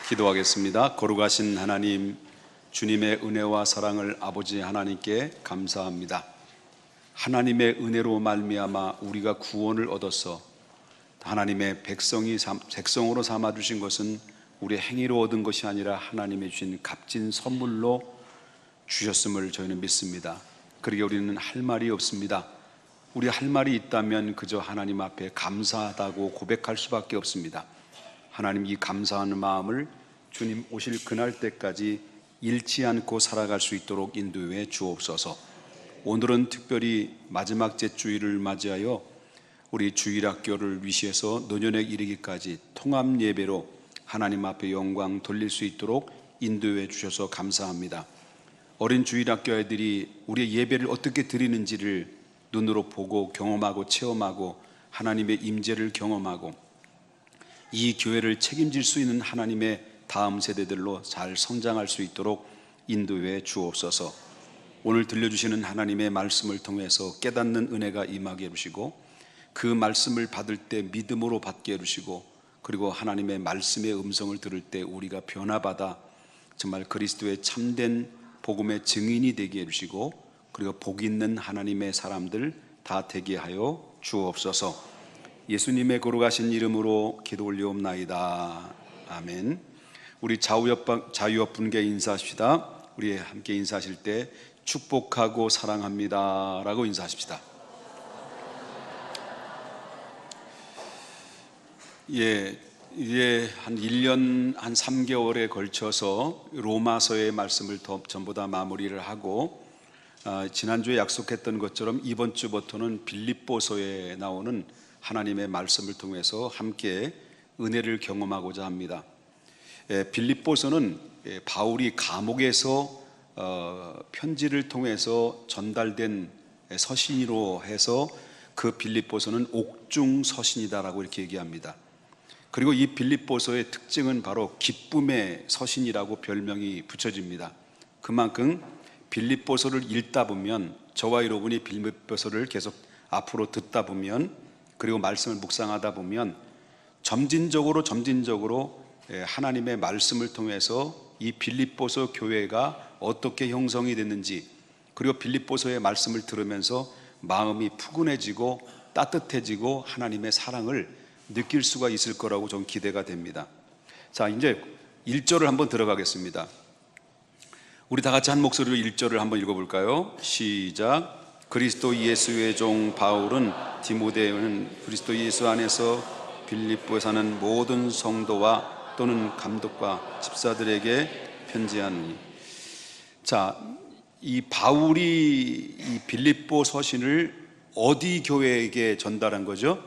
기도하겠습니다. 거룩하신 하나님, 주님의 은혜와 사랑을 아버지 하나님께 감사합니다. 하나님의 은혜로 말미암아 우리가 구원을 얻어서 하나님의 백성으로 삼아주신 것은 우리의 행위로 얻은 것이 아니라 하나님이 주신 값진 선물로 주셨음을 저희는 믿습니다. 그러기에 우리는 할 말이 없습니다. 우리 할 말이 있다면 그저 하나님 앞에 감사하다고 고백할 수밖에 없습니다. 하나님, 이 감사하는 마음을 주님 오실 그날 때까지 잃지 않고 살아갈 수 있도록 인도해 주옵소서. 오늘은 특별히 마지막 제주일을 맞이하여 우리 주일학교를 위시해서 노년에 이르기까지 통합 예배로 하나님 앞에 영광 돌릴 수 있도록 인도해 주셔서 감사합니다. 어린 주일학교 아이들이 우리의 예배를 어떻게 드리는지를 눈으로 보고 경험하고 체험하고 하나님의 임재를 경험하고 이 교회를 책임질 수 있는 하나님의 다음 세대들로 잘 성장할 수 있도록 인도해 주옵소서. 오늘 들려주시는 하나님의 말씀을 통해서 깨닫는 은혜가 임하게 해주시고 그 말씀을 받을 때 믿음으로 받게 해주시고 그리고 하나님의 말씀의 음성을 들을 때 우리가 변화받아 정말 그리스도의 참된 복음의 증인이 되게 해주시고 그리고 복 있는 하나님의 사람들 다 되게 하여 주옵소서. 예수님의 거룩하신 이름으로 기도 올리옵나이다. 아멘. 우리 자유업 분께 인사합시다. 우리 함께 인사하실 때 축복하고 사랑합니다 라고 인사하십시다. 이제 한 1년 한 3개월에 걸쳐서 로마서의 말씀을 전부 다 마무리를 하고 지난주에 약속했던 것처럼 이번 주부터는 빌립보서에 나오는 하나님의 말씀을 통해서 함께 은혜를 경험하고자 합니다. 빌립보서는 바울이 감옥에서 편지를 통해서 전달된 서신으로 해서 그 빌립보서는 옥중 서신이다라고 이렇게 얘기합니다. 그리고 이 빌립보서의 특징은 바로 기쁨의 서신이라고 별명이 붙여집니다. 그만큼 빌립보서를 읽다 보면 저와 여러분이 빌립보서를 계속 앞으로 듣다 보면 그리고 말씀을 묵상하다 보면 점진적으로 하나님의 말씀을 통해서 이 빌립보서 교회가 어떻게 형성이 됐는지 그리고 빌립보서의 말씀을 들으면서 마음이 푸근해지고 따뜻해지고 하나님의 사랑을 느낄 수가 있을 거라고 좀 기대가 됩니다. 자, 이제 1절을 한번 들어가겠습니다. 우리 다 같이 한 목소리로 1절을 한번 읽어볼까요? 시작. 그리스도 예수의 종 바울은 디모데는 그리스도 예수 안에서 빌립보에 사는 모든 성도와 또는 감독과 집사들에게 편지하노니. 자, 이 바울이 이 빌립보 서신을 어디 교회에게 전달한 거죠?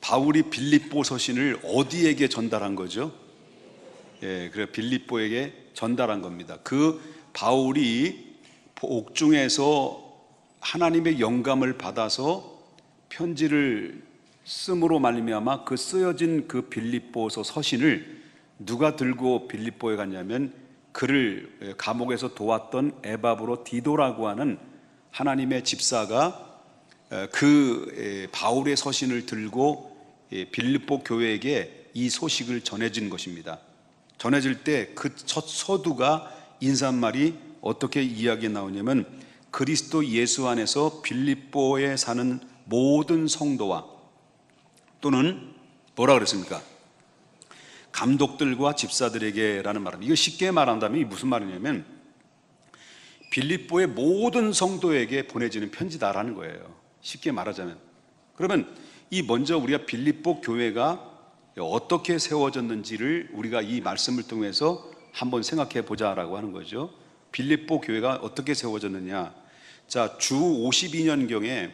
바울이 빌립보 서신을 어디에게 전달한 거죠? 그래 빌립보에게 전달한 겁니다. 그 바울이 옥중에서 하나님의 영감을 받아서 편지를 씀으로 말미암아 그 쓰여진 그 빌립보서 서신을 누가 들고 빌립보에 갔냐면 그를 감옥에서 도왔던 에바브로 디도라고 하는 하나님의 집사가 그 바울의 서신을 들고 빌립보 교회에게 이 소식을 전해진 것입니다. 전해질 때 그 첫 서두가 인사말이 어떻게 이야기 나오냐면 그리스도 예수 안에서 빌립보에 사는 모든 성도와 또는 뭐라 그랬습니까? 감독들과 집사들에게 라는 말입니다. 이거 쉽게 말한다면 이게 무슨 말이냐면 빌립보의 모든 성도에게 보내지는 편지다라는 거예요. 쉽게 말하자면. 그러면 이 먼저 우리가 빌립보 교회가 어떻게 세워졌는지를 우리가 이 말씀을 통해서 한번 생각해 보자라고 하는 거죠. 빌립보 교회가 어떻게 세워졌느냐. 자, 주 52년경에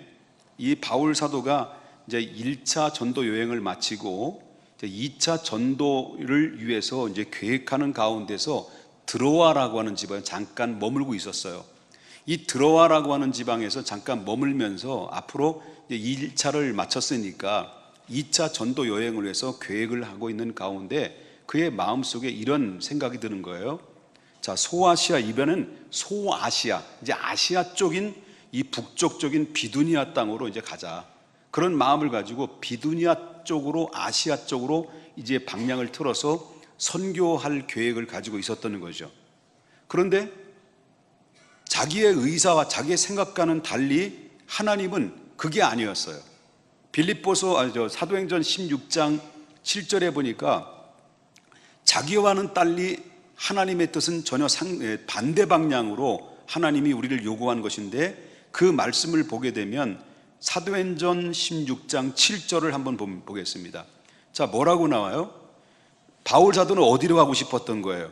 이 바울 사도가 이제 1차 전도 여행을 마치고 이제 2차 전도를 위해서 이제 계획하는 가운데서 드로아라고 하는 지방에 잠깐 머물고 있었어요. 이 드로아라고 하는 지방에서 잠깐 머물면서 앞으로 이제 1차를 마쳤으니까 2차 전도 여행을 위해서 계획을 하고 있는 가운데 그의 마음속에 이런 생각이 드는 거예요. 자, 소아시아 이번엔 소아시아, 이제 아시아 쪽인 이 북쪽적인 비두니아 땅으로 이제 가자. 그런 마음을 가지고 비두니아 쪽으로 아시아 쪽으로 이제 방향을 틀어서 선교할 계획을 가지고 있었던 거죠. 그런데 자기의 의사와 자기의 생각과는 달리 하나님은 그게 아니었어요. 사도행전 16장 7절에 보니까 자기와는 달리 하나님의 뜻은 전혀 반대 방향으로 하나님이 우리를 요구한 것인데, 그 말씀을 보게 되면 사도행전 16장 7절을 한번 보겠습니다. 자, 뭐라고 나와요? 바울 사도는 어디로 가고 싶었던 거예요?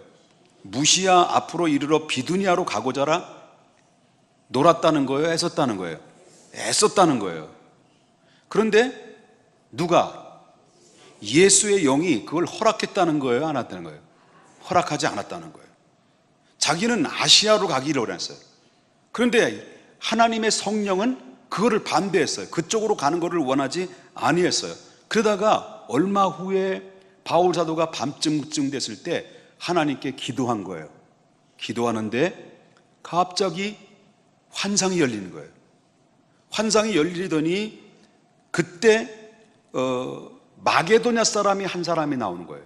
무시아 앞으로 이르러 비두니아로 가고자라 놀았다는 거예요? 애썼다는 거예요? 애썼다는 거예요. 그런데 누가? 예수의 영이 그걸 허락했다는 거예요? 안 했다는 거예요? 허락하지 않았다는 거예요. 자기는 아시아로 가기를 원했어요. 그런데 하나님의 성령은 그거를 반대했어요. 그쪽으로 가는 것을 원하지 아니했어요. 그러다가 얼마 후에 바울 사도가 밤쯤 됐을 때 하나님께 기도한 거예요. 기도하는데 갑자기 환상이 열리는 거예요. 환상이 열리더니 그때 마게도냐 사람이 한 사람이 나오는 거예요.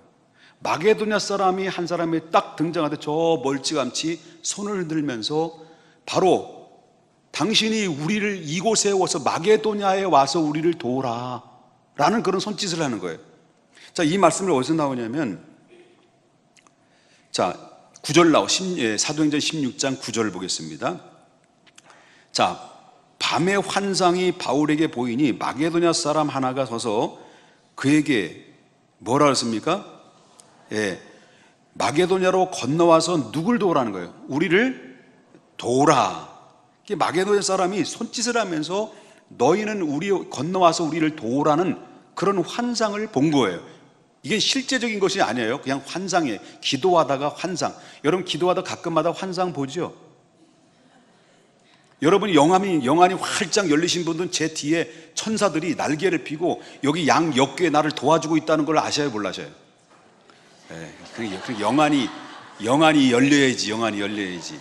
마게도냐 사람이 한 사람이 딱 등장하는데 저 멀찌감치 손을 흔들면서 바로 당신이 우리를 이곳에 와서 마게도냐에 와서 우리를 도우라 라는 그런 손짓을 하는 거예요. 자, 이 말씀을 어디서 나오냐면, 자, 9절 사도행전 16장 9절을 보겠습니다. 자, 밤의 환상이 바울에게 보이니 마게도냐 사람 하나가 서서 그에게 뭐라 했습니까? 마게도냐로 건너와서 누굴 도우라는 거예요? 우리를 도우라. 마게도냐 사람이 손짓을 하면서 너희는 우리 건너와서 우리를 도우라는 그런 환상을 본 거예요. 이게 실제적인 것이 아니에요. 그냥 환상이에요. 기도하다가 환상. 여러분 기도하다 가끔마다 환상 보죠? 여러분이 영안이 활짝 열리신 분들은 제 뒤에 천사들이 날개를 피고 여기 양 옆에 나를 도와주고 있다는 걸 아셔요, 몰라셔요? 영안이 열려야지.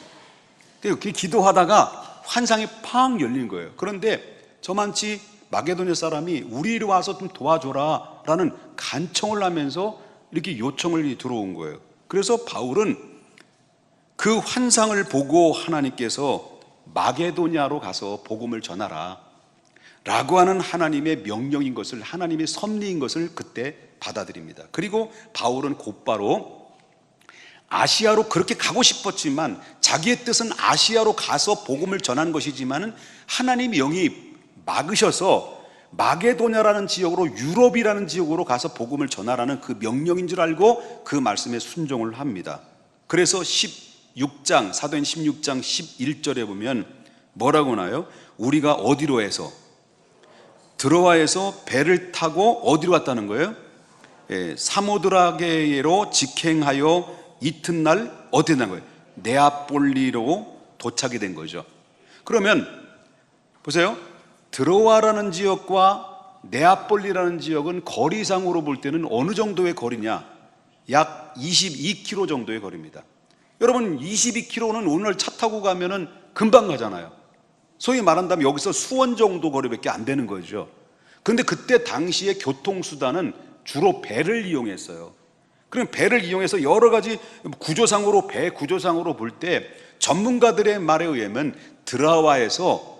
기도하다가 환상이 팡 열린 거예요. 그런데 저만치 마게도냐 사람이 우리로 와서 좀 도와줘라 라는 간청을 하면서 이렇게 요청을 들어온 거예요. 그래서 바울은 그 환상을 보고 하나님께서 마게도냐로 가서 복음을 전하라 라고 하는 하나님의 명령인 것을, 하나님의 섭리인 것을 그때 받아들입니다. 그리고 바울은 곧바로 아시아로 그렇게 가고 싶었지만, 자기의 뜻은 아시아로 가서 복음을 전하는 것이지만 하나님의 영이 막으셔서 마게도냐라는 지역으로, 유럽이라는 지역으로 가서 복음을 전하라는 그 명령인 줄 알고 그 말씀에 순종을 합니다. 그래서 사도행 16장 11절에 보면 뭐라고 나요? 우리가 어디로 해서? 드로아에서 배를 타고 어디로 갔다는 거예요? 사모드라게로 직행하여 이튿날 어디에 난 거예요? 네아폴리로 도착이 된 거죠. 그러면 보세요. 드로아라는 지역과 네아폴리라는 지역은 거리상으로 볼 때는 어느 정도의 거리냐? 약 22km 정도의 거리입니다. 여러분 22km는 오늘 차 타고 가면은 금방 가잖아요. 소위 말한다면 여기서 수원 정도 거리밖에 안 되는 거죠. 그런데 그때 당시의 교통수단은 주로 배를 이용했어요. 그럼 배를 이용해서 여러 가지 배 구조상으로 볼 때 전문가들의 말에 의하면 드라와에서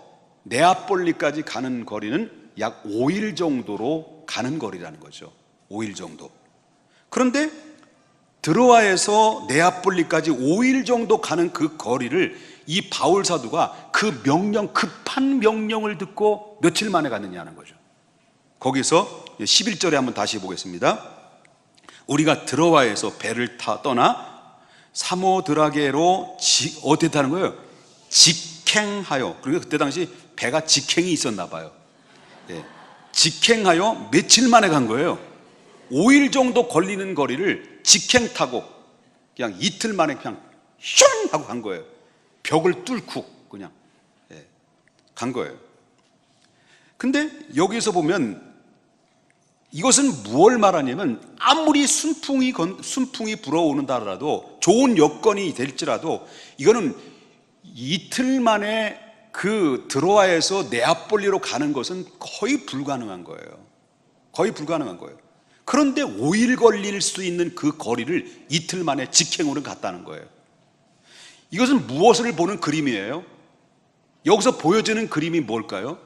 네아폴리까지 가는 거리는 약 5일 정도로 가는 거리라는 거죠. 5일 정도. 그런데 드로아에서 네아폴리까지 5일 정도 가는 그 거리를 이 바울 사도가 급한 명령을 듣고 며칠 만에 갔느냐는 거죠. 거기서 11절에 한번 다시 보겠습니다. 우리가 드로아에서 배를 떠나 사모드라게로 어떻게 타는 거예요? 직행하여. 그러니까 그때 당시 배가 직행이 있었나 봐요. 직행하여 며칠 만에 간 거예요. 5일 정도 걸리는 거리를 직행 타고 그냥 이틀 만에 그냥 슝 하고 간 거예요. 벽을 뚫고 그냥 간 거예요. 근데 여기서 보면 이것은 무엇을 말하냐면, 아무리 순풍이 불어오는다 하더라도, 좋은 여건이 될지라도 이거는 이틀 만에 그 드로아에서 네아폴리로 가는 것은 거의 불가능한 거예요. 그런데 5일 걸릴 수 있는 그 거리를 이틀 만에 직행으로 갔다는 거예요. 이것은 무엇을 보는 그림이에요? 여기서 보여지는 그림이 뭘까요?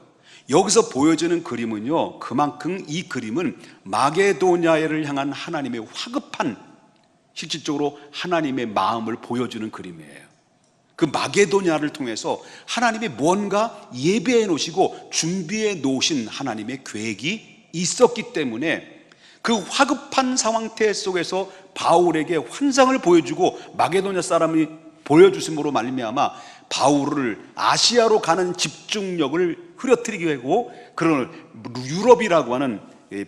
여기서 보여지는 그림은요, 그만큼 이 그림은 마게도냐를 향한 하나님의 화급한, 실질적으로 하나님의 마음을 보여주는 그림이에요. 그 마게도냐를 통해서 하나님이 뭔가 예배해 놓으시고 준비해 놓으신 하나님의 계획이 있었기 때문에 그 화급한 상태 속에서 바울에게 환상을 보여주고 마게도냐 사람이 보여주심으로 말미암아 바울을 아시아로 가는 집중력을 흐려뜨리게 하고 그런 유럽이라고 하는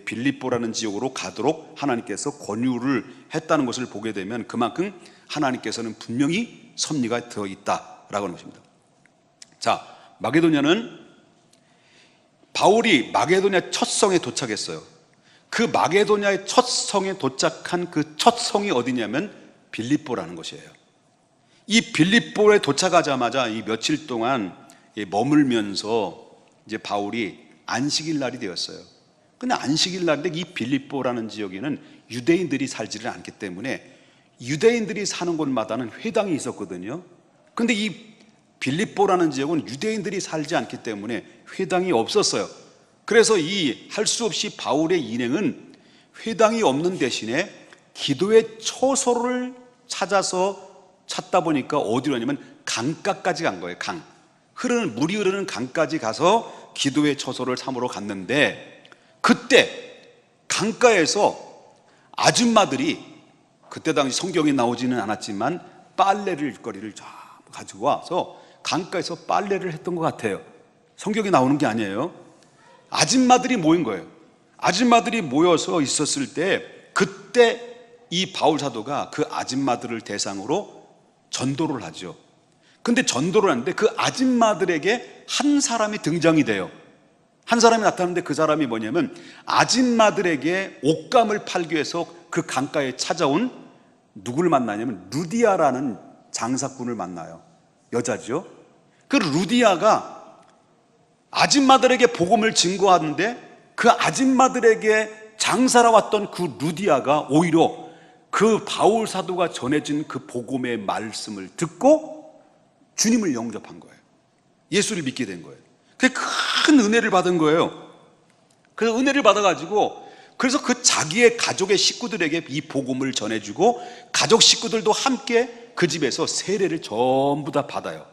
빌립보라는 지역으로 가도록 하나님께서 권유를 했다는 것을 보게 되면 그만큼 하나님께서는 분명히 섭리가 들어있다라고 하는 것입니다. 자, 마게도냐는 바울이 마게도냐 첫 성에 도착했어요. 그 마게도냐의 첫 성에 도착한 그 첫 성이 어디냐면 빌립보라는 것이에요. 이 빌립보에 도착하자마자 이 며칠 동안 머물면서 이제 바울이 안식일 날이 되었어요. 근데 안식일 날인데 이 빌립보라는 지역에는 유대인들이 살지를 않기 때문에 유대인들이 사는 곳마다는 회당이 있었거든요. 근데 이 빌립보라는 지역은 유대인들이 살지 않기 때문에 회당이 없었어요. 그래서 이 할 수 없이 바울의 일행은 회당이 없는 대신에 기도의 처소를 찾다 보니까 어디로 가냐면 강가까지 간 거예요. 물이 흐르는 강까지 가서 기도의 처소를 삼으러 갔는데 그때 강가에서 아줌마들이, 그때 당시 성경에 나오지는 않았지만 빨래거리를 가지고 와서 강가에서 빨래를 했던 것 같아요. 성경에 나오는 게 아니에요. 아줌마들이 모인 거예요. 아줌마들이 모여서 있었을 때 그때 이 바울 사도가 그 아줌마들을 대상으로 전도를 하죠. 근데 전도를 하는데 그 아줌마들에게 한 사람이 등장이 돼요. 한 사람이 나타나는데 그 사람이 뭐냐면 아줌마들에게 옷감을 팔기 위해서 그 강가에 찾아온 누구를 만나냐면 루디아라는 장사꾼을 만나요. 여자죠. 그 루디아가 아줌마들에게 복음을 증거하는데 그 아줌마들에게 장사로 왔던 그 루디아가 오히려 그 바울 사도가 전해진 그 복음의 말씀을 듣고 주님을 영접한 거예요. 예수를 믿게 된 거예요. 그게 큰 은혜를 받은 거예요. 그래서 은혜를 받아가지고 그래서 그 자기의 가족의 식구들에게 이 복음을 전해주고 가족 식구들도 함께 그 집에서 세례를 전부 다 받아요.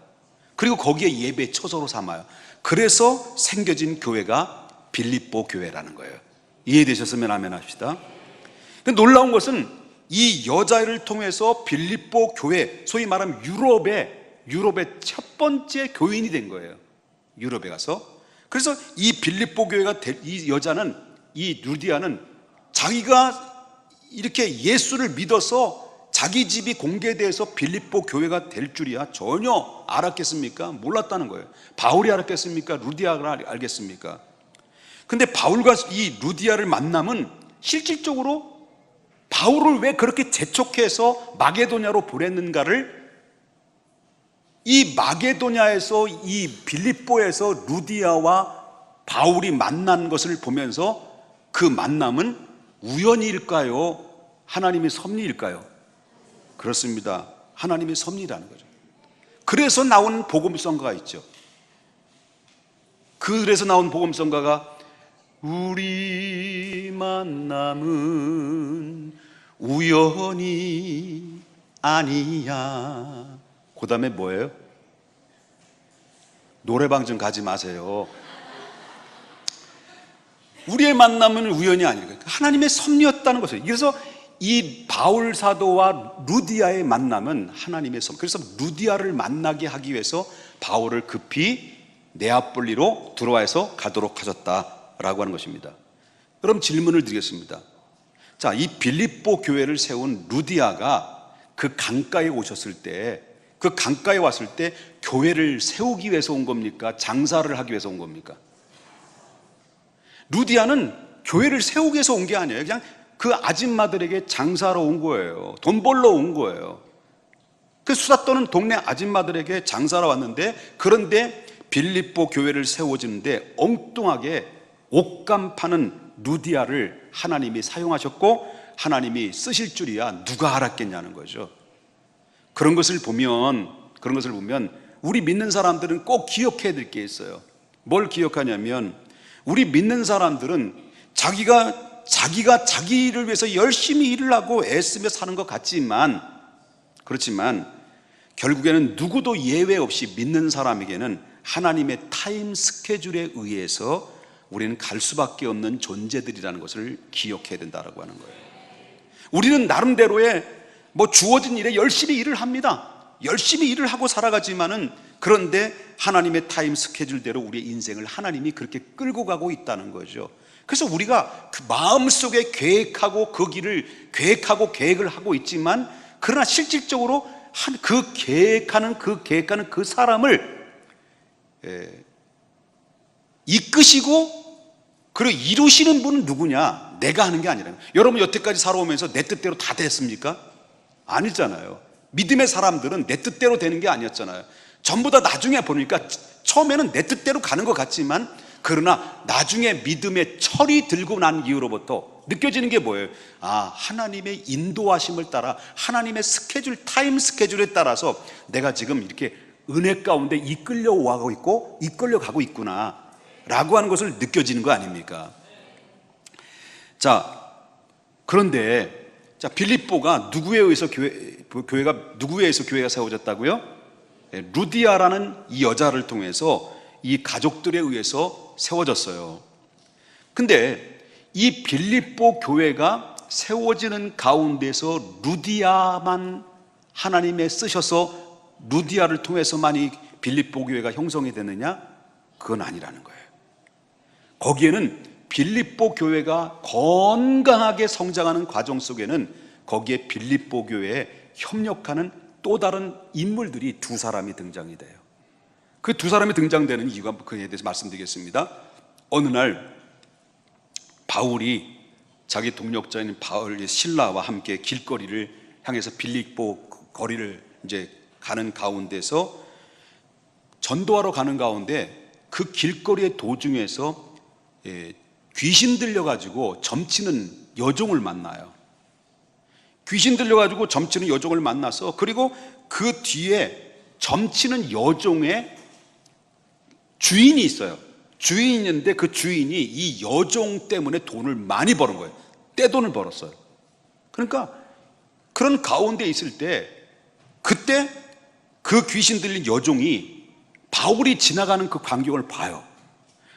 그리고 거기에 예배 처소로 삼아요. 그래서 생겨진 교회가 빌립보 교회라는 거예요. 이해되셨으면 아멘 합시다. 근데 놀라운 것은 이 여자를 통해서 빌립보 교회, 소위 말하면 유럽의 첫 번째 교인이 된 거예요. 유럽에 가서. 그래서 이 빌립보 교회가 이 여자는, 이 루디아는 자기가 이렇게 예수를 믿어서 자기 집이 공개돼서 빌립보 교회가 될 줄이야 전혀 알았겠습니까? 몰랐다는 거예요. 바울이 알았겠습니까? 루디아가 알겠습니까? 근데 바울과 이 루디아를 만나면 실질적으로 바울을 왜 그렇게 재촉해서 마게도냐로 보냈는가를, 이 마게도냐에서 이 빌립보에서 루디아와 바울이 만난 것을 보면서 그 만남은 우연일까요? 하나님의 섭리일까요? 그렇습니다. 하나님의 섭리라는 거죠. 그래서 나온 복음성가가 있죠. 그래서 나온 복음성가가 우리 만남은 우연이 아니야. 그 다음에 뭐예요? 노래방 좀 가지 마세요. 우리의 만남은 우연이 아니라 하나님의 섭리였다는 것이에요. 그래서 이 바울 사도와 루디아의 만남은 하나님의 섭리. 그래서 루디아를 만나게 하기 위해서 바울을 급히 네아폴리로 들어와서 가도록 하셨다라고 하는 것입니다. 그럼 질문을 드리겠습니다. 자, 이 빌립보 교회를 세운 루디아가 그 강가에 오셨을 때, 그 강가에 왔을 때 교회를 세우기 위해서 온 겁니까? 장사를 하기 위해서 온 겁니까? 루디아는 교회를 세우기 위해서 온 게 아니에요. 그냥 그 아줌마들에게 장사하러 온 거예요. 돈 벌러 온 거예요. 그 수다 떠는 동네 아줌마들에게 장사하러 왔는데, 그런데 빌립보 교회를 세워지는데 엉뚱하게 옷감 파는 루디아를 하나님이 사용하셨고 하나님이 쓰실 줄이야 누가 알았겠냐는 거죠. 그런 것을 보면 우리 믿는 사람들은 꼭 기억해야 될 게 있어요. 뭘 기억하냐면 우리 믿는 사람들은 자기가 자기를 위해서 열심히 일을 하고 애쓰며 사는 것 같지만, 그렇지만 결국에는 누구도 예외 없이 믿는 사람에게는 하나님의 타임 스케줄에 의해서 우리는 갈 수밖에 없는 존재들이라는 것을 기억해야 된다고 하는 거예요. 우리는 나름대로의 주어진 일에 열심히 일을 합니다. 열심히 일을 하고 살아가지만은, 그런데 하나님의 타임 스케줄대로 우리의 인생을 하나님이 그렇게 끌고 가고 있다는 거죠. 그래서 우리가 그 마음속에 계획하고 그 길을 계획하고 계획을 하고 있지만, 그러나 실질적으로 그 계획하는 그 사람을 이끄시고 그리고 이루시는 분은 누구냐? 내가 하는 게 아니라. 여러분 여태까지 살아오면서 내 뜻대로 다 됐습니까? 아니잖아요. 믿음의 사람들은 내 뜻대로 되는 게 아니었잖아요. 전부 다 나중에 보니까 처음에는 내 뜻대로 가는 것 같지만, 그러나 나중에 믿음의 철이 들고 난 이후로부터 느껴지는 게 뭐예요? 하나님의 인도하심을 따라, 하나님의 스케줄, 타임 스케줄에 따라서 내가 지금 이렇게 은혜 가운데 이끌려가고 있구나 라고 하는 것을 느껴지는 거 아닙니까? 자, 그런데 빌립보가 누구에 의해서 교회가 세워졌다고요? 루디아라는 이 여자를 통해서, 이 가족들에 의해서 세워졌어요. 근데 이 빌립보 교회가 세워지는 가운데서 루디아만 하나님의 쓰셔서 루디아를 통해서만 이 빌립보 교회가 형성이 되느냐? 그건 아니라는 거예요. 거기에는 빌립보 교회가 건강하게 성장하는 과정 속에는 거기에 빌립보 교회에 협력하는 또 다른 인물들이 두 사람이 등장이 돼요. 그 두 사람이 등장되는 이유가 그에 대해서 말씀드리겠습니다. 어느 날 바울이 자기 동력자인 실라와 함께 길거리를 향해서 빌립보 거리를 이제 가는 가운데서 전도하러 가는 가운데 그 길거리의 도중에서 귀신 들려가지고 점치는 여종을 만나요. 귀신 들려가지고 점치는 여종을 만나서, 그리고 그 뒤에 점치는 여종의 주인이 있어요. 주인이 있는데 그 주인이 이 여종 때문에 돈을 많이 버는 거예요. 떼돈을 벌었어요. 그러니까 그런 가운데 있을 때, 그때 그 귀신 들린 여종이 바울이 지나가는 그 광경을 봐요.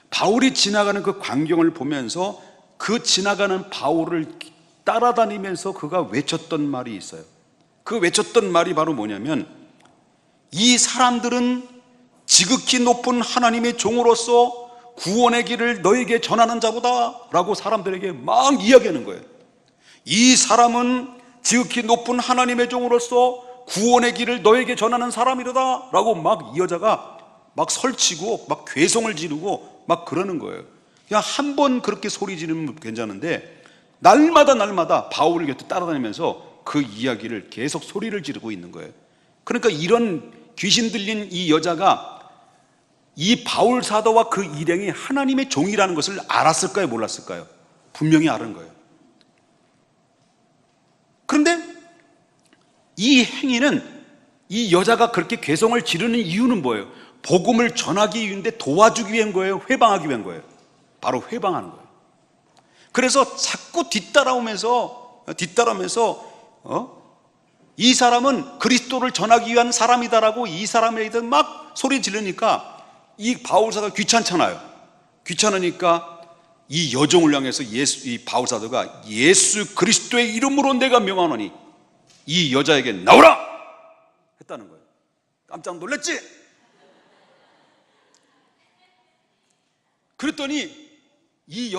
바울이 지나가는 그 광경을 보면서 그 지나가는 바울을 따라다니면서 그가 외쳤던 말이 있어요. 그 외쳤던 말이 바로 뭐냐면, 이 사람들은 지극히 높은 하나님의 종으로서 구원의 길을 너에게 전하는 자보다 라고 사람들에게 막 이야기하는 거예요. 이 사람은 지극히 높은 하나님의 종으로서 구원의 길을 너에게 전하는 사람이로다 라고 막 이 여자가 막 설치고 막 괴성을 지르고 막 그러는 거예요. 그냥 한 번 그렇게 소리 지르면 괜찮은데, 날마다 바울을 곁에 따라다니면서 그 이야기를 계속 소리를 지르고 있는 거예요. 그러니까 이런 귀신 들린 이 여자가 이 바울 사도와 그 일행이 하나님의 종이라는 것을 알았을까요? 몰랐을까요? 분명히 아는 거예요. 그런데 이 행위는, 이 여자가 그렇게 괴성을 지르는 이유는 뭐예요? 복음을 전하기 위한데 도와주기 위한 거예요? 회방하기 위한 거예요? 바로 회방하는 거예요. 그래서 자꾸 뒤따라오면서 이 사람은 그리스도를 전하기 위한 사람이다라고 이 사람에 대해서 막 소리 지르니까 이 바울사가 귀찮잖아요. 귀찮으니까 이 여종을 향해서 이 바울사도가 예수 그리스도의 이름으로 내가 명하노니 이 여자에게 나오라! 했다는 거예요. 깜짝 놀랐지? 그랬더니 이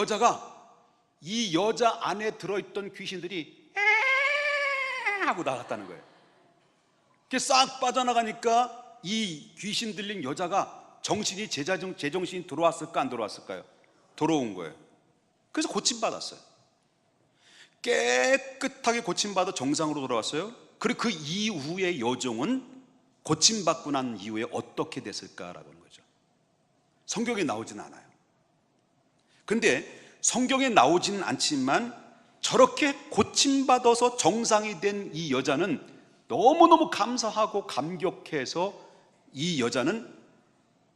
여자 안에 들어있던 귀신들이 하고 나갔다는 거예요. 그게 싹 빠져나가니까 이 귀신 들린 여자가 정신이 제정신이 들어왔을까 안 들어왔을까요? 들어온 거예요. 그래서 고침받았어요. 깨끗하게 고침받아 정상으로 돌아왔어요. 그리고 그 이후에 여종은 고침받고 난 이후에 어떻게 됐을까라고 하는 거죠. 성경에 나오지는 않아요. 근데 성경에 나오지는 않지만 저렇게 고침받아서 정상이 된 이 여자는 너무너무 감사하고 감격해서 이 여자는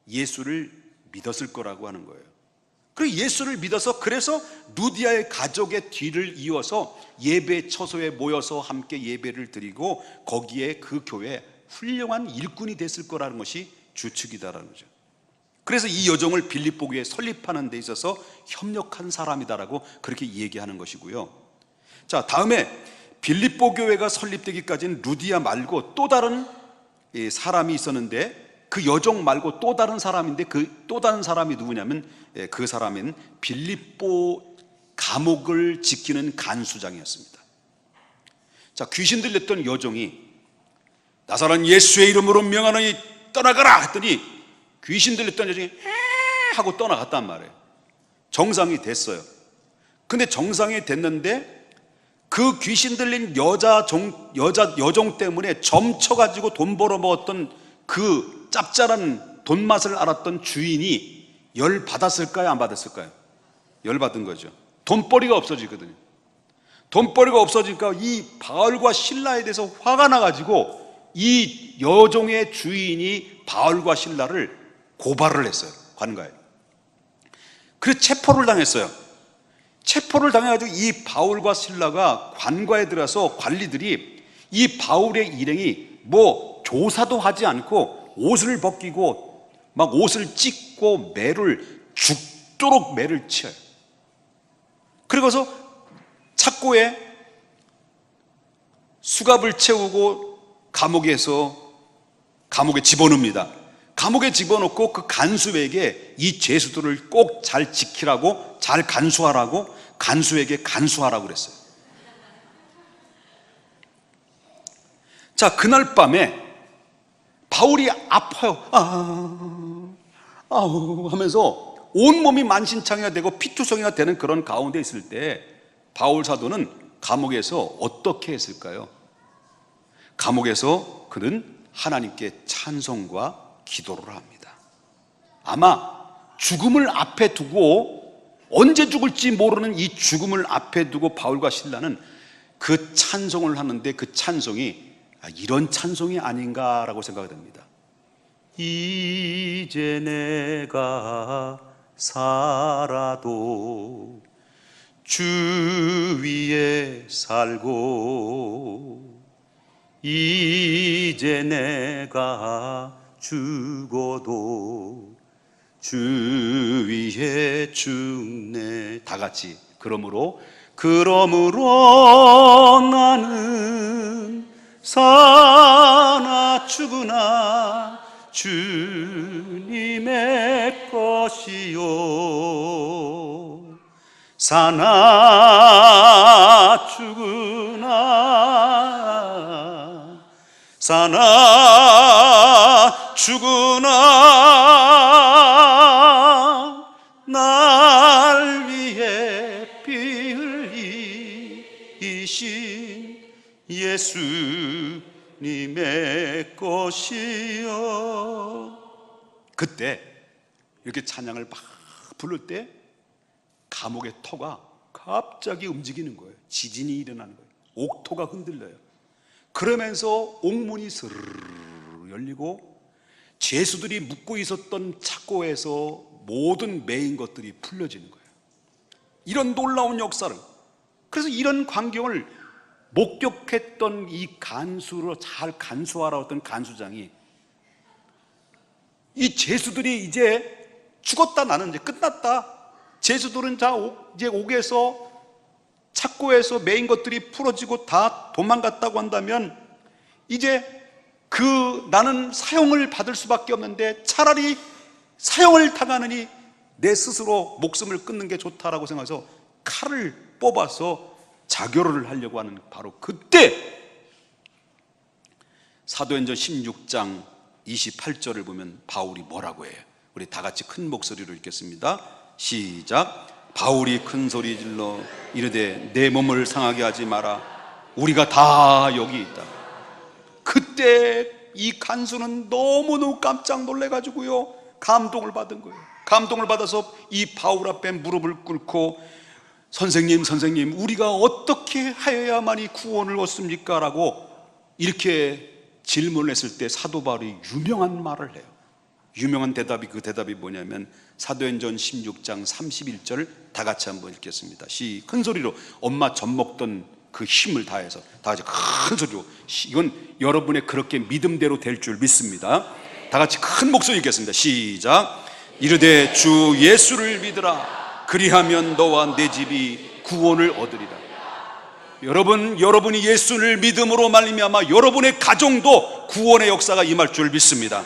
예수를 믿었을 거라고 하는 거예요. 그리고 예수를 믿어서 그래서 루디아의 가족의 뒤를 이어서 예배 처소에 모여서 함께 예배를 드리고 거기에 그 교회에 훌륭한 일꾼이 됐을 거라는 것이 주축이다라는 거죠. 그래서 이 여종을 빌립보 교회에 설립하는 데 있어서 협력한 사람이다라고 그렇게 얘기하는 것이고요. 자, 다음에 빌립보 교회가 설립되기까지는 루디아 말고 또 다른 사람이 있었는데 그 여종 말고 또 다른 사람인데 그 또 다른 사람이 누구냐면 그 사람은 빌립보 감옥을 지키는 간수장이었습니다. 자, 귀신 들렸던 여종이 나사렛 예수의 이름으로 명하노니 떠나가라 했더니 귀신 들렸던 여종이 하고 떠나갔단 말이에요. 정상이 됐어요. 근데 정상이 됐는데 그 귀신 들린 여종 때문에 점쳐가지고 돈 벌어 먹었던 그 짭짤한 돈맛을 알았던 주인이 열 받았을까요? 안 받았을까요? 열 받은 거죠. 돈벌이가 없어지거든요. 돈벌이가 없어지니까 이 바울과 실라에 대해서 화가 나가지고 이 여종의 주인이 바울과 실라를 고발을 했어요. 관가에. 그래서 체포를 당했어요. 체포를 당해가지고 이 바울과 실라가 관과에 들어서 관리들이 이 바울의 일행이 뭐 조사도 하지 않고 옷을 벗기고 막 옷을 찢고 매를 죽도록 매를 치어요. 그리고서 착고에 수갑을 채우고 감옥에 집어넣습니다. 감옥에 집어넣고 그 간수에게 이 죄수들을 꼭 잘 지키라고, 잘 간수하라고 간수에게 간수하라고 그랬어요. 자, 그날 밤에 바울이 아파요. 아우 하면서 온몸이 만신창이가 되고 피투성이가 되는 그런 가운데 있을 때 바울 사도는 감옥에서 어떻게 했을까요? 감옥에서 그는 하나님께 찬송과 기도를 합니다. 아마 죽음을 앞에 두고 언제 죽을지 모르는 이 죽음을 앞에 두고 바울과 실라는 그 찬송을 하는데 그 찬송이 이런 찬송이 아닌가라고 생각이 됩니다. 이제 내가 살아도 주 위에 살고 이제 내가 죽어도 주 위에 죽네. 다 같이 그러므로 나는 사나 죽으나 주님의 것이요 사나 죽으나 날 위해 피 흘리신 예수님의 것이요. 그때 이렇게 찬양을 막 부를 때 감옥의 터가 갑자기 움직이는 거예요. 지진이 일어나는 거예요. 옥토가 흔들려요. 그러면서 옥문이 스르르 열리고 죄수들이 묵고 있었던 착고에서 모든 매인 것들이 풀려지는 거예요. 이런 놀라운 역사를, 그래서 이런 광경을 목격했던 이 간수로 잘 간수하라고 했던 간수장이 이 죄수들이 이제 죽었다, 나는 이제 끝났다, 죄수들은 이제 옥에서 착고에서 매인 것들이 풀어지고 다 도망갔다고 한다면 이제 나는 사형을 받을 수밖에 없는데 차라리 사형을 당하느니 내 스스로 목숨을 끊는 게 좋다라고 생각해서 칼을 뽑아서 자결을 하려고 하는 바로 그때 사도행전 16장 28절을 보면 바울이 뭐라고 해요? 우리 다 같이 큰 목소리로 읽겠습니다. 시작. 바울이 큰 소리 질러 이르되 내 몸을 상하게 하지 마라. 우리가 다 여기 있다. 그때 이 간수는 너무너무 깜짝 놀래가지고요 감동을 받은 거예요. 감동을 받아서 이 바울 앞에 무릎을 꿇고 선생님, 우리가 어떻게 하여야만이 구원을 얻습니까? 라고 이렇게 질문을 했을 때 사도 바울이 유명한 말을 해요. 유명한 대답이, 그 대답이 뭐냐면 사도행전 16장 31절 다 같이 한번 읽겠습니다. 큰 소리로, 엄마 젖 먹던 그 힘을 다해서 다 같이 큰 소리로, 이건 여러분의 그렇게 믿음대로 될 줄 믿습니다. 다 같이 큰 목소리 읽겠습니다. 시작. 이르되 주 예수를 믿으라. 그리하면 너와 내 집이 구원을 얻으리라. 여러분이 예수를 믿음으로 말미암아 여러분의 가정도 구원의 역사가 임할 줄 믿습니다.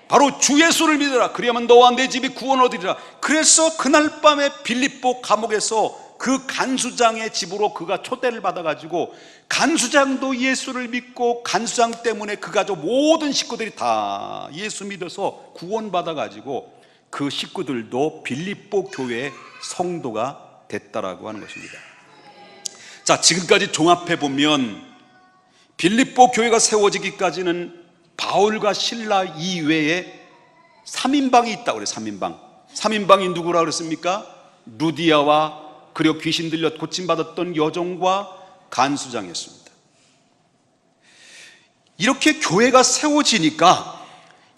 바로 주 예수를 믿으라. 그리하면 너와 내 집이 구원을 얻으리라. 그래서 그날 밤에 빌립보 감옥에서 그 간수장의 집으로 그가 초대를 받아가지고, 간수장도 예수를 믿고 간수장 때문에 그 가족 모든 식구들이 다 예수 믿어서 구원받아가지고 그 식구들도 빌립보 교회의 성도가 됐다라고 하는 것입니다. 자, 지금까지 종합해 보면 빌립보 교회가 세워지기까지는 바울과 실라 이외에 3인방이 있다고 그래요. 3인방이 누구라 그랬습니까? 루디아와 그리고 귀신 들려 고침받았던 여종과 간수장이었습니다. 이렇게 교회가 세워지니까,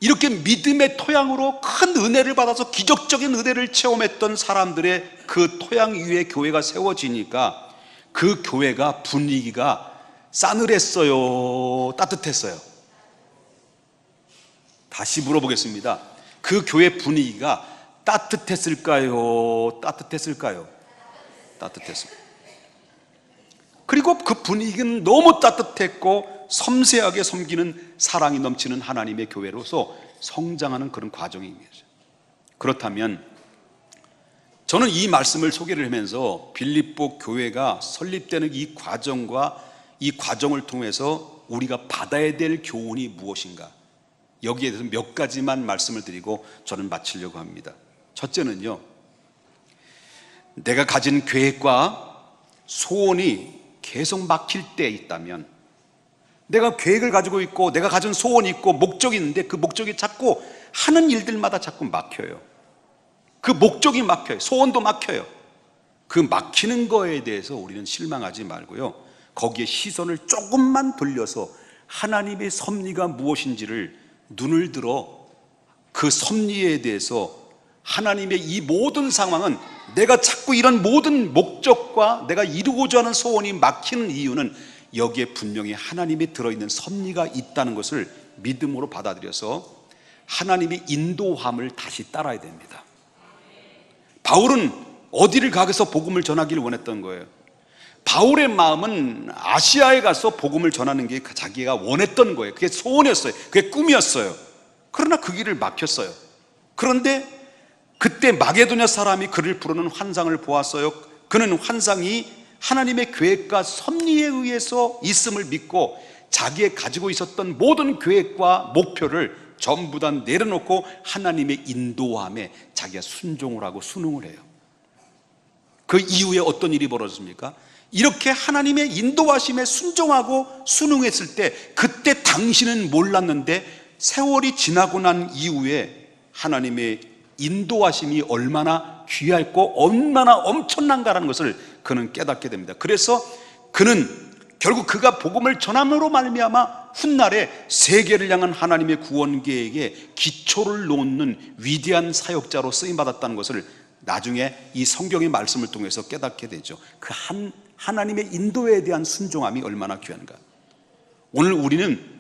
이렇게 믿음의 토양으로 큰 은혜를 받아서 기적적인 은혜를 체험했던 사람들의 그 토양 위에 교회가 세워지니까 그 교회가 분위기가 싸늘했어요, 따뜻했어요? 다시 물어보겠습니다. 그 교회 분위기가 따뜻했을까요? 따뜻했습니다. 그리고 그 분위기는 너무 따뜻했고 섬세하게 섬기는 사랑이 넘치는 하나님의 교회로서 성장하는 그런 과정입니다. 그렇다면 저는 이 말씀을 소개를 하면서 빌립보 교회가 설립되는 이 과정과 이 과정을 통해서 우리가 받아야 될 교훈이 무엇인가, 여기에 대해서 몇 가지만 말씀을 드리고 저는 마치려고 합니다. 첫째는요, 내가 가진 계획과 소원이 계속 막힐 때 있다면, 내가 계획을 가지고 있고 내가 가진 소원이 있고 목적이 있는데 그 목적이 자꾸 하는 일들마다 자꾸 막혀요. 그 목적이 막혀요. 소원도 막혀요. 그 막히는 거에 대해서 우리는 실망하지 말고요, 거기에 시선을 조금만 돌려서 하나님의 섭리가 무엇인지를 눈을 들어 그 섭리에 대해서, 하나님의 이 모든 상황은, 내가 자꾸 이런 모든 목적과 내가 이루고자 하는 소원이 막히는 이유는 여기에 분명히 하나님이 들어있는 섭리가 있다는 것을 믿음으로 받아들여서 하나님의 인도함을 다시 따라야 됩니다. 바울은 어디를 가서 복음을 전하기를 원했던 거예요. 바울의 마음은 아시아에 가서 복음을 전하는 게 자기가 원했던 거예요. 그게 소원이었어요. 그게 꿈이었어요. 그러나 그 길을 막혔어요. 그런데 그때 마게도냐 사람이 그를 부르는 환상을 보았어요. 그는 환상이 하나님의 계획과 섭리에 의해서 있음을 믿고 자기의 가지고 있었던 모든 계획과 목표를 전부 다 내려놓고 하나님의 인도함에 자기가 순종을 하고 순응을 해요. 그 이후에 어떤 일이 벌어집니까? 이렇게 하나님의 인도하심에 순종하고 순응했을 때, 그때 당신은 몰랐는데 세월이 지나고 난 이후에 하나님의 인도하심이 얼마나 귀하고 얼마나 엄청난가라는 것을 그는 깨닫게 됩니다. 그래서 그는 결국 그가 복음을 전함으로 말미암아 훗날에 세계를 향한 하나님의 구원 계획에 기초를 놓는 위대한 사역자로 쓰임받았다는 것을 나중에 이 성경의 말씀을 통해서 깨닫게 되죠. 그 하나님의 인도에 대한 순종함이 얼마나 귀한가. 오늘 우리는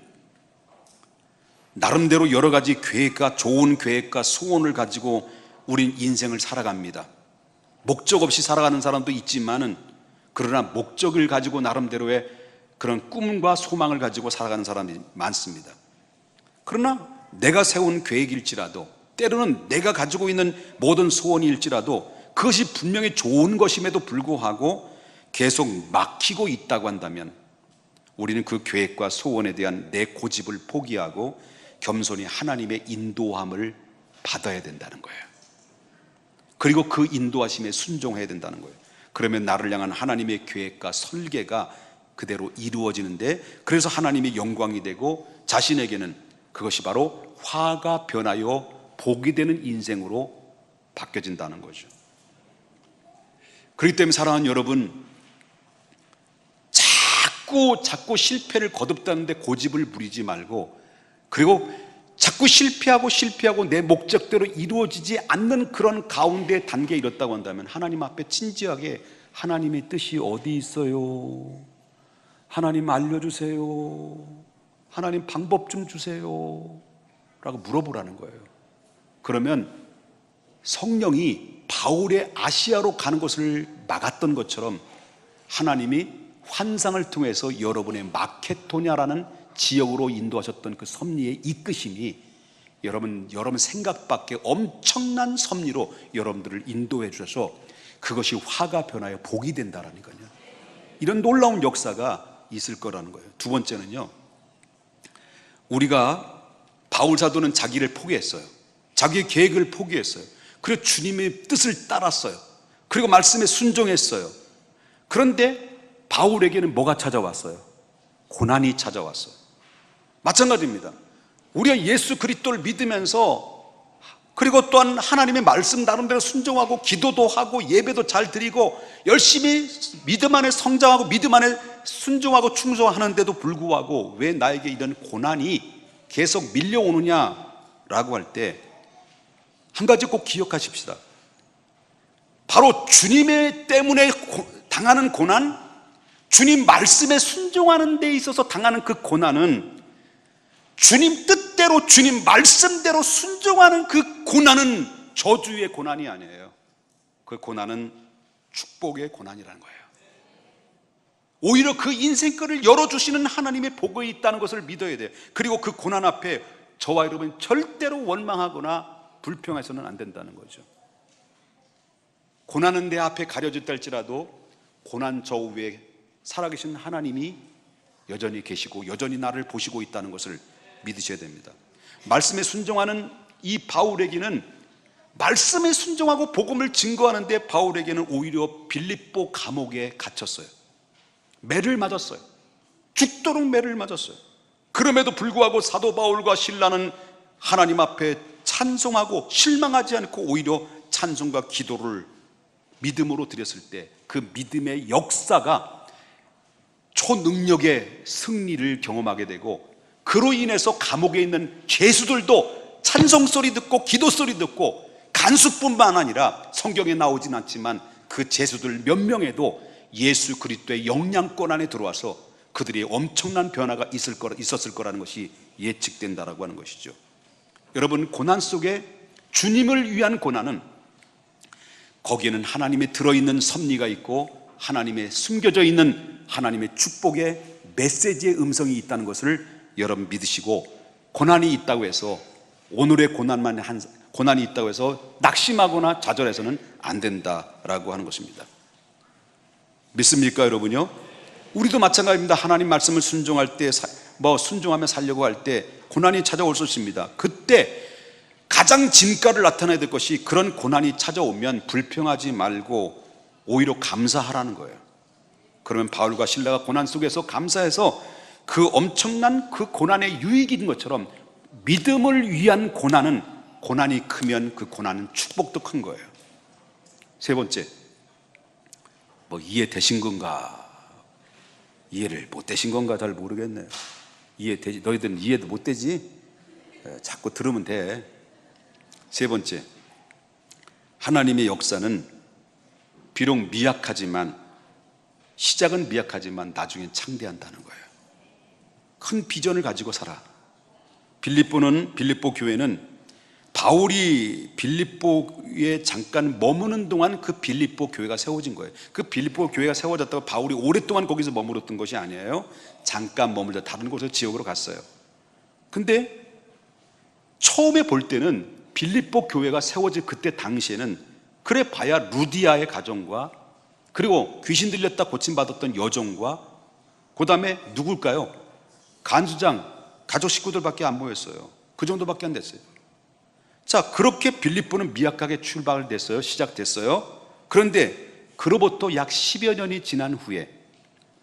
나름대로 여러 가지 계획과 좋은 계획과 소원을 가지고 우린 인생을 살아갑니다. 목적 없이 살아가는 사람도 있지만은, 그러나 목적을 가지고 나름대로의 그런 꿈과 소망을 가지고 살아가는 사람이 많습니다. 그러나 내가 세운 계획일지라도, 때로는 내가 가지고 있는 모든 소원일지라도 그것이 분명히 좋은 것임에도 불구하고 계속 막히고 있다고 한다면, 우리는 그 계획과 소원에 대한 내 고집을 포기하고 겸손히 하나님의 인도함을 받아야 된다는 거예요. 그리고 그 인도하심에 순종해야 된다는 거예요. 그러면 나를 향한 하나님의 계획과 설계가 그대로 이루어지는데, 그래서 하나님의 영광이 되고 자신에게는 그것이 바로 화가 변하여 복이 되는 인생으로 바뀌어진다는 거죠. 그렇기 때문에 사랑하는 여러분, 자꾸 실패를 거듭다는데 고집을 부리지 말고, 그리고 자꾸 실패하고 내 목적대로 이루어지지 않는 그런 가운데 단계에 이뤘다고 한다면 하나님 앞에 진지하게 하나님의 뜻이 어디 있어요? 하나님 알려주세요. 하나님 방법 좀 주세요 라고 물어보라는 거예요. 그러면 성령이 바울의 아시아로 가는 것을 막았던 것처럼 하나님이 환상을 통해서 여러분의 마케도냐라는 지역으로 인도하셨던 그 섭리의 이끄심이 여러분 생각 밖에 엄청난 섭리로 여러분들을 인도해 주셔서 그것이 화가 변하여 복이 된다라는 거예요. 이런 놀라운 역사가 있을 거라는 거예요. 두 번째는요, 우리가 바울 사도는 자기를 포기했어요. 자기의 계획을 포기했어요. 그리고 주님의 뜻을 따랐어요. 그리고 말씀에 순종했어요. 그런데 바울에게는 뭐가 찾아왔어요? 고난이 찾아왔어요. 마찬가지입니다. 우리가 예수 그리스도를 믿으면서, 그리고 또한 하나님의 말씀 나름대로 순종하고 기도도 하고 예배도 잘 드리고 열심히 믿음 안에 성장하고 믿음 안에 순종하고 충성하는데도 불구하고 왜 나에게 이런 고난이 계속 밀려오느냐라고 할 때 한 가지 꼭 기억하십시다. 바로 주님의 때문에 당하는 고난, 주님 말씀에 순종하는 데 있어서 당하는 그 고난은, 주님 뜻대로 주님 말씀대로 순종하는 그 고난은 저주의 고난이 아니에요. 그 고난은 축복의 고난이라는 거예요. 오히려 그 인생길을 열어주시는 하나님의 복이 있다는 것을 믿어야 돼요. 그리고 그 고난 앞에 저와 여러분 절대로 원망하거나 불평해서는 안 된다는 거죠. 고난은 내 앞에 가려졌다 할지라도 고난 저 위에 살아계신 하나님이 여전히 계시고 여전히 나를 보시고 있다는 것을 믿으셔야 됩니다. 말씀에 순종하는 이 바울에게는, 말씀에 순종하고 복음을 증거하는데 바울에게는 오히려 빌립보 감옥에 갇혔어요. 매를 맞았어요. 죽도록 매를 맞았어요. 그럼에도 불구하고 사도 바울과 실라는 하나님 앞에 찬송하고 실망하지 않고 오히려 찬송과 기도를 믿음으로 드렸을 때 그 믿음의 역사가 초능력의 승리를 경험하게 되고, 그로 인해서 감옥에 있는 죄수들도 찬송 소리 듣고 기도 소리 듣고, 간수뿐만 아니라 성경에 나오진 않지만 그 죄수들 몇 명에도 예수 그리스도의 영향권 안에 들어와서 그들이 엄청난 변화가 있었을 거라는 것이 예측된다라고 하는 것이죠. 여러분, 고난 속에 주님을 위한 고난은 거기에는 하나님의 들어있는 섭리가 있고 하나님의 숨겨져 있는 하나님의 축복의 메시지의 음성이 있다는 것을 여러분 믿으시고, 고난이 있다고 해서 오늘의 고난이 있다고 해서 낙심하거나 좌절해서는 안 된다라고 하는 것입니다. 믿습니까 여러분요? 우리도 마찬가지입니다. 하나님 말씀을 순종할 때, 순종하며 살려고 할 때 고난이 찾아올 수 있습니다. 그때 가장 진가를 나타내야 될 것이, 그런 고난이 찾아오면 불평하지 말고 오히려 감사하라는 거예요. 그러면 바울과 실라가 고난 속에서 감사해서 그 엄청난 그 고난의 유익인 것처럼 믿음을 위한 고난이 크면 그 고난은 축복도 큰 거예요. 세 번째, 이해되신 건가? 이해를 못 되신 건가? 잘 모르겠네요. 너희들은 이해도 못 되지? 자꾸 들으면 돼. 세 번째, 하나님의 역사는 비록 시작은 미약하지만 나중엔 창대한다는 거예요. 큰 비전을 가지고 살아. 빌립보 교회는 바울이 빌립보에 잠깐 머무는 동안 그 빌립보 교회가 세워진 거예요. 그 빌립보 교회가 세워졌다고 바울이 오랫동안 거기서 머물렀던 것이 아니에요. 잠깐 머물다 다른 곳으로 지역으로 갔어요. 근데 처음에 볼 때는 빌립보 교회가 세워질 그때 당시에는 그래 봐야 루디아의 가정과, 그리고 귀신 들렸다 고침받았던 여종과, 그 다음에 누굴까요? 간수장, 가족 식구들밖에 안 모였어요. 그 정도밖에 안 됐어요. 자, 그렇게 빌립보는 미약하게 시작됐어요. 그런데 그로부터 약 10여 년이 지난 후에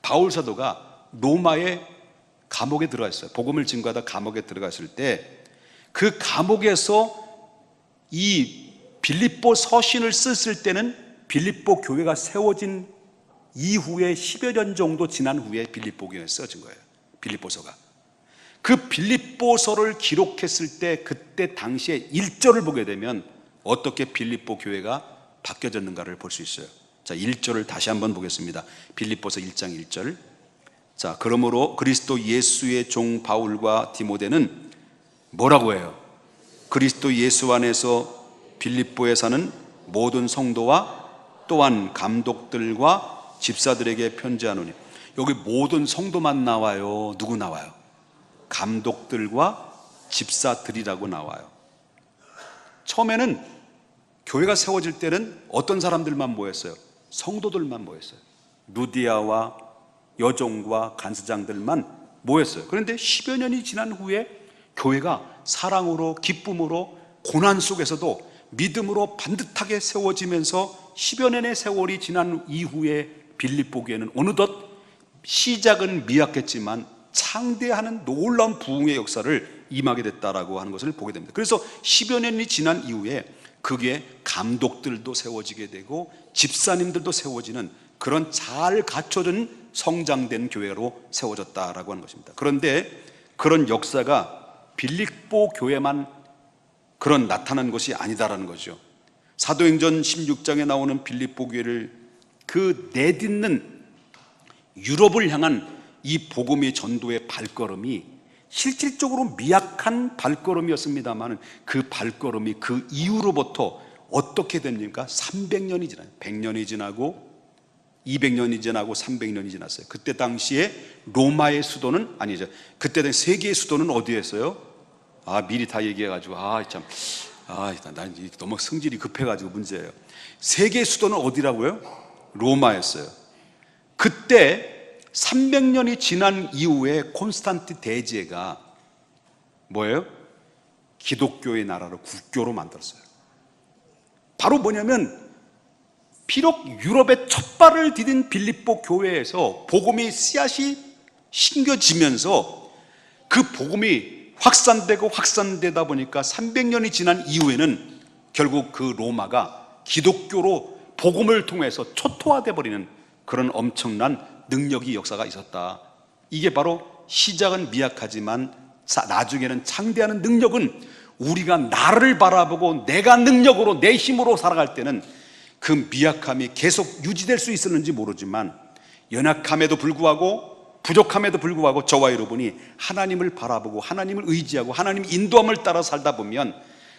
바울 사도가 로마의 감옥에 들어가 있어요. 복음을 증거하다 감옥에 들어갔을 때 그 감옥에서 이 빌립보 서신을 썼을 때는 빌립보 교회가 세워진 이후에 10여 년 정도 지난 후에 빌립보 교회에 써진 거예요. 빌립보서가. 그 빌립보서를 기록했을 때 그때 당시에 1절을 보게 되면 어떻게 빌립보 교회가 바뀌어졌는가를 볼 수 있어요. 자, 1절을 다시 한번 보겠습니다. 빌립보서 1장 1절. 자, 그러므로 그리스도 예수의 종 바울과 디모데는 뭐라고 해요? 그리스도 예수 안에서 빌립보에 사는 모든 성도와 또한 감독들과 집사들에게 편지하노니. 여기 모든 성도만 나와요? 누구 나와요? 감독들과 집사들이라고 나와요. 처음에는 교회가 세워질 때는 어떤 사람들만 모였어요? 성도들만 모였어요. 루디아와 여종과 간수장들만 모였어요. 그런데 10여 년이 지난 후에 교회가 사랑으로, 기쁨으로, 고난 속에서도 믿음으로 반듯하게 세워지면서 10여 년의 세월이 지난 이후에 빌립보 교회는 어느덧 시작은 미약했지만 창대하는 놀라운 부흥의 역사를 임하게 됐다라고 하는 것을 보게 됩니다. 그래서 10여 년이 지난 이후에 그게 감독들도 세워지게 되고 집사님들도 세워지는 그런 잘 갖춰진 성장된 교회로 세워졌다라고 하는 것입니다. 그런데 그런 역사가 빌립보 교회만 그런 나타난 것이 아니다라는 거죠. 사도행전 16장에 나오는 빌립보 교회를 그 내딛는 유럽을 향한 이 복음의 전도의 발걸음이 실질적으로 미약한 발걸음이었습니다만 그 발걸음이 그 이후로부터 어떻게 됩니까? 300년이 지나요. 100년이 지나고 200년이 지나고 300년이 지났어요. 그때 당시에 로마의 수도는 아니죠. 그때 당시 세계의 수도는 어디였어요? 미리 다 얘기해가지고 난 너무 성질이 급해가지고 문제예요. 세계의 수도는 어디라고요? 로마였어요. 그때 300년이 지난 이후에 콘스탄티 대제가 뭐예요? 기독교의 나라를 국교로 만들었어요. 바로 뭐냐면 비록 유럽의 첫 발을 디딘 빌립보 교회에서 복음의 씨앗이 심겨지면서 그 복음이 확산되다 보니까 300년이 지난 이후에는 결국 그 로마가 기독교로 복음을 통해서 초토화돼 버리는 그런 엄청난 능력이 역사가 있었다. 이게 바로 시작은 미약하지만 나중에는 창대하는 능력은 우리가 나를 바라보고 내가 능력으로 내 힘으로 살아갈 때는 그 미약함이 계속 유지될 수 있었는지 모르지만 연약함에도 불구하고 부족함에도 불구하고 저와 여러분이 하나님을 바라보고 하나님을 의지하고 하나님 인도함을 따라 살다 보면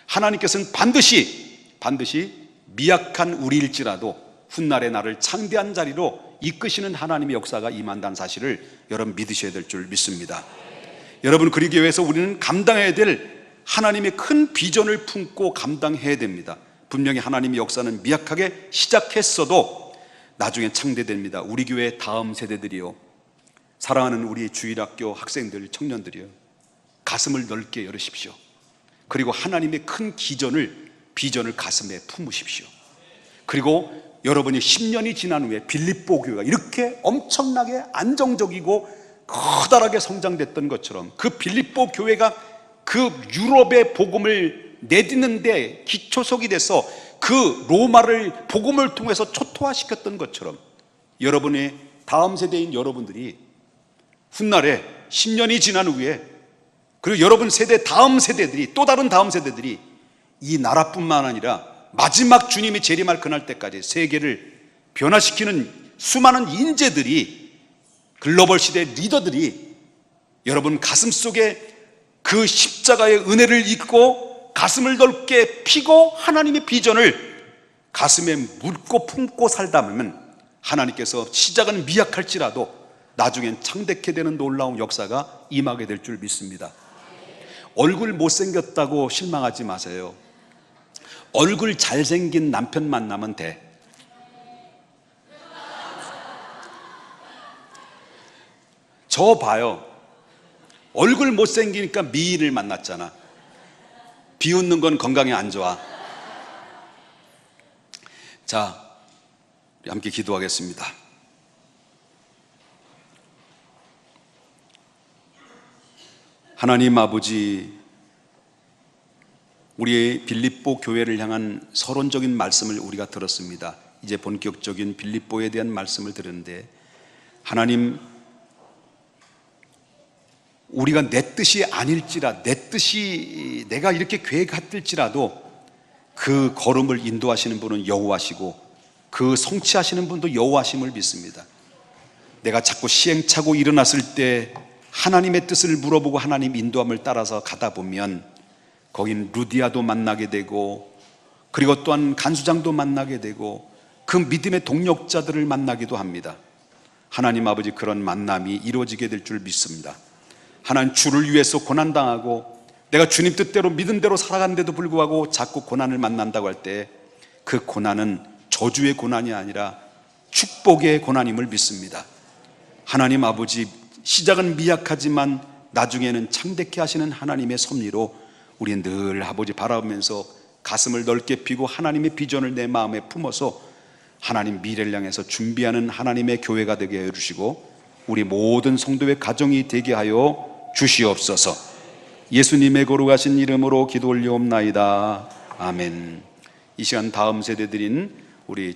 하나님께서는 반드시 미약한 우리일지라도 훗날에 나를 창대한 자리로 이끄시는 하나님의 역사가 임한다는 사실을 여러분 믿으셔야 될 줄 믿습니다. 여러분, 그러기 위해서 우리는 감당해야 될 하나님의 큰 비전을 품고 감당해야 됩니다. 분명히 하나님의 역사는 미약하게 시작했어도 나중에 창대됩니다. 우리 교회 다음 세대들이요, 사랑하는 우리 주일학교 학생들, 청년들이요, 가슴을 넓게 열으십시오. 그리고 하나님의 큰 비전을 가슴에 품으십시오. 그리고 여러분이 10년이 지난 후에 빌립보 교회가 이렇게 엄청나게 안정적이고 커다랗게 성장됐던 것처럼 그 빌립보 교회가 그 유럽의 복음을 내딛는데 기초석이 돼서 그 로마를 복음을 통해서 초토화시켰던 것처럼 여러분의 다음 세대인 여러분들이 훗날에 10년이 지난 후에 그리고 여러분 세대 다음 세대들이 또 다른 다음 세대들이 이 나라뿐만 아니라 마지막 주님이 재림할 그날 때까지 세계를 변화시키는 수많은 인재들이, 글로벌 시대 리더들이 여러분 가슴속에 그 십자가의 은혜를 잊고 가슴을 넓게 피고 하나님의 비전을 가슴에 묻고 품고 살다 보면 하나님께서 시작은 미약할지라도 나중엔 창대케 되는 놀라운 역사가 임하게 될 줄 믿습니다. 얼굴 못생겼다고 실망하지 마세요. 얼굴 잘생긴 남편 만나면 돼. 저 봐요. 얼굴 못생기니까 미인을 만났잖아. 비웃는 건 건강에 안 좋아. 자, 함께 기도하겠습니다. 하나님 아버지, 우리 빌립보 교회를 향한 서론적인 말씀을 우리가 들었습니다. 이제 본격적인 빌립보에 대한 말씀을 들었는데, 하나님, 우리가 내 뜻이 아닐지라, 내 뜻이 내가 이렇게 계획할지라도 그 걸음을 인도하시는 분은 여호와시고 그 성취하시는 분도 여호와심을 믿습니다. 내가 자꾸 시행착오 일어났을 때 하나님의 뜻을 물어보고 하나님 인도함을 따라서 가다 보면 거긴 루디아도 만나게 되고, 그리고 또한 간수장도 만나게 되고, 그 믿음의 동력자들을 만나기도 합니다. 하나님 아버지, 그런 만남이 이루어지게 될 줄 믿습니다. 하나님, 주를 위해서 고난당하고 내가 주님 뜻대로 믿음대로 살아가는데도 불구하고 자꾸 고난을 만난다고 할 때 그 고난은 저주의 고난이 아니라 축복의 고난임을 믿습니다. 하나님 아버지, 시작은 미약하지만 나중에는 창대케 하시는 하나님의 섭리로 우리는 늘 아버지 바라보면서 가슴을 넓게 펴고 하나님의 비전을 내 마음에 품어서 하나님 미래를 향해서 준비하는 하나님의 교회가 되게 하여 주시고 우리 모든 성도의 가정이 되게 하여 주시옵소서. 예수님의 거룩하신 이름으로 기도 올리옵나이다. 아멘. 이 시간 다음 세대들인 우리